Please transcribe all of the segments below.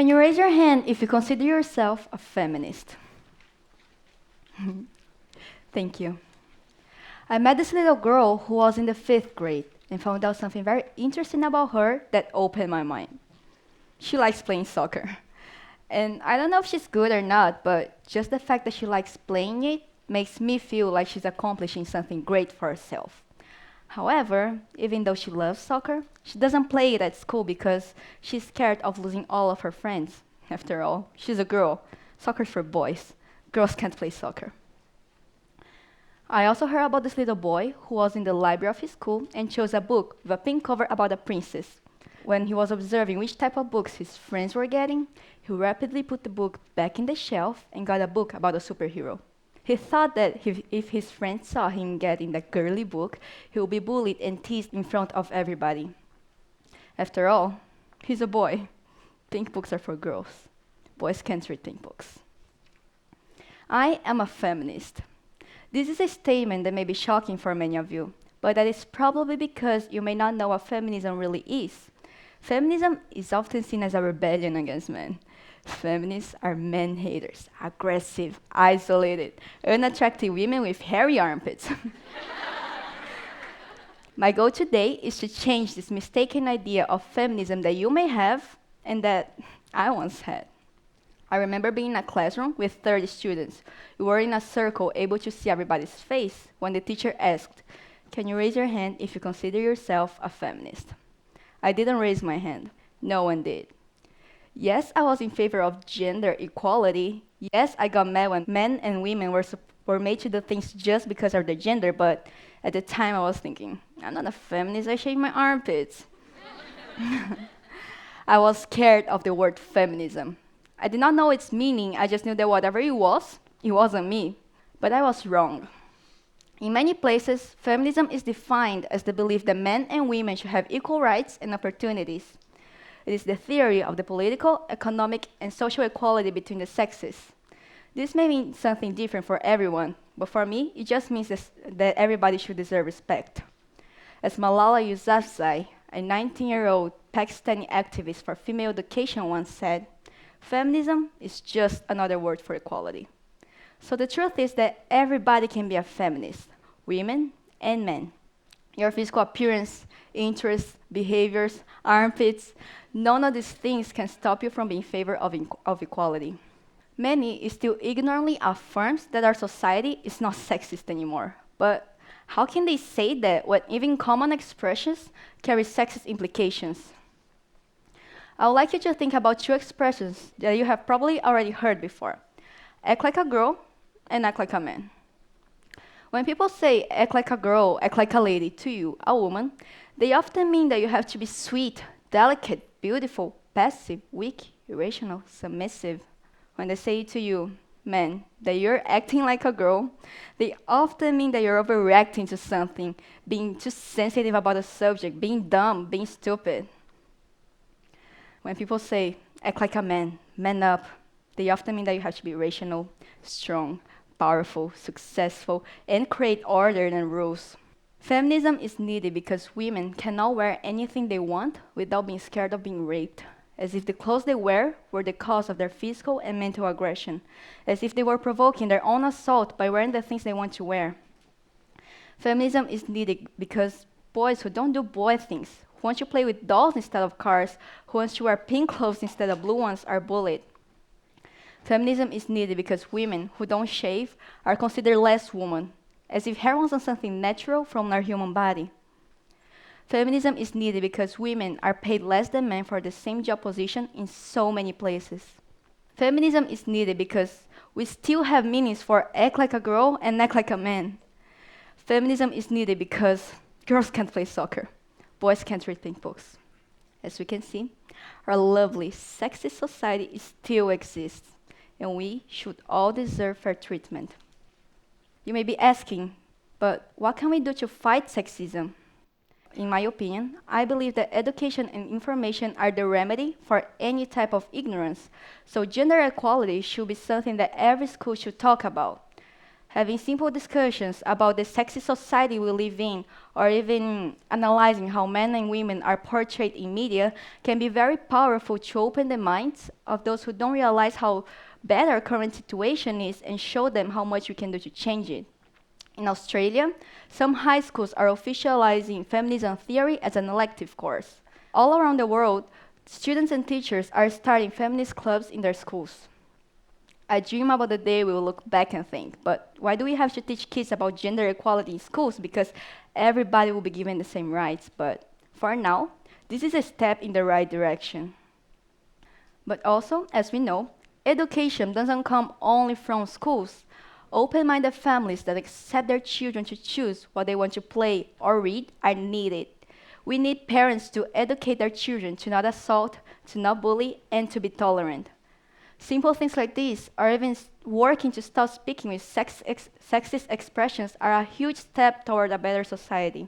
Can you raise your hand if you consider yourself a feminist? Thank you. I met this little girl who was in the 5th grade and found out something very interesting about her that opened my mind. She likes playing soccer. And I don't know if she's good or not, but just the fact that she likes playing it makes me feel like she's accomplishing something great for herself. However, even though she loves soccer, she doesn't play it at school because she's scared of losing all of her friends. After all, she's a girl. Soccer's for boys. Girls can't play soccer. I also heard about this little boy who was in the library of his school and chose a book with a pink cover about a princess. When he was observing which type of books his friends were getting, he rapidly put the book back in the shelf and got a book about a superhero. He thought that if his friends saw him getting that girly book, he would be bullied and teased in front of everybody. After all, he's a boy. Pink books are for girls. Boys can't read pink books. I am a feminist. This is a statement that may be shocking for many of you, but that is probably because you may not know what feminism really is. Feminism is often seen as a rebellion against men. Feminists are men haters, aggressive, isolated, unattractive women with hairy armpits. My goal today is to change this mistaken idea of feminism that you may have and that I once had. I remember being in a classroom with 30 students. We were in a circle, able to see everybody's face, when the teacher asked, "Can you raise your hand if you consider yourself a feminist?" I didn't raise my hand. No one did. Yes, I was in favor of gender equality. Yes, I got mad when men and women were made to do things just because of their gender, but at the time I was thinking, I'm not a feminist, I shave my armpits. I was scared of the word feminism. I did not know its meaning, I just knew that whatever it wasn't me. But I was wrong. In many places, feminism is defined as the belief that men and women should have equal rights and opportunities. It is the theory of the political, economic, and social equality between the sexes. This may mean something different for everyone, but for me, it just means that everybody should deserve respect. As Malala Yousafzai, a 19-year-old Pakistani activist for female education once said, feminism is just another word for equality. So the truth is that everybody can be a feminist, women and men. Your physical appearance, interests, behaviors, armpits, none of these things can stop you from being in favor of equality. Many still ignorantly affirms that our society is not sexist anymore. But how can they say that when even common expressions carry sexist implications? I would like you to think about 2 expressions that you have probably already heard before. Act like a girl and act like a man. When people say act like a girl, act like a lady to you, a woman, they often mean that you have to be sweet, delicate, beautiful, passive, weak, irrational, submissive. When they say to you, man, that you're acting like a girl, they often mean that you're overreacting to something, being too sensitive about a subject, being dumb, being stupid. When people say act like a man, man up, they often mean that you have to be rational, strong, powerful, successful, and create order and rules. Feminism is needed because women cannot wear anything they want without being scared of being raped, as if the clothes they wear were the cause of their physical and mental aggression, as if they were provoking their own assault by wearing the things they want to wear. Feminism is needed because boys who don't do boy things, who want to play with dolls instead of cars, who want to wear pink clothes instead of blue ones, are bullied. Feminism is needed because women who don't shave are considered less woman, as if hair wasn't something natural from our human body. Feminism is needed because women are paid less than men for the same job position in so many places. Feminism is needed because we still have meanings for act like a girl and act like a man. Feminism is needed because girls can't play soccer, boys can't read pink books. As we can see, our lovely, sexist society still exists, and we should all deserve fair treatment. You may be asking, but what can we do to fight sexism? In my opinion, I believe that education and information are the remedy for any type of ignorance, so gender equality should be something that every school should talk about. Having simple discussions about the sexist society we live in, or even analyzing how men and women are portrayed in media, can be very powerful to open the minds of those who don't realize how bad our current situation is and show them how much we can do to change it. In Australia, some high schools are officializing feminism theory as an elective course. All around the world, students and teachers are starting feminist clubs in their schools. I dream about the day we will look back and think, but why do we have to teach kids about gender equality in schools? Because everybody will be given the same rights. But for now, this is a step in the right direction. But also, as we know, education doesn't come only from schools. Open-minded families that accept their children to choose what they want to play or read are needed. We need parents to educate their children to not assault, to not bully, and to be tolerant. Simple things like this, or even working to stop speaking with sexist expressions, are a huge step toward a better society.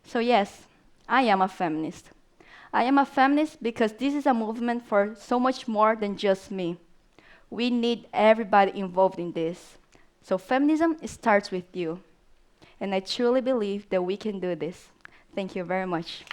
So yes, I am a feminist. I am a feminist because this is a movement for so much more than just me. We need everybody involved in this. So feminism starts with you. And I truly believe that we can do this. Thank you very much.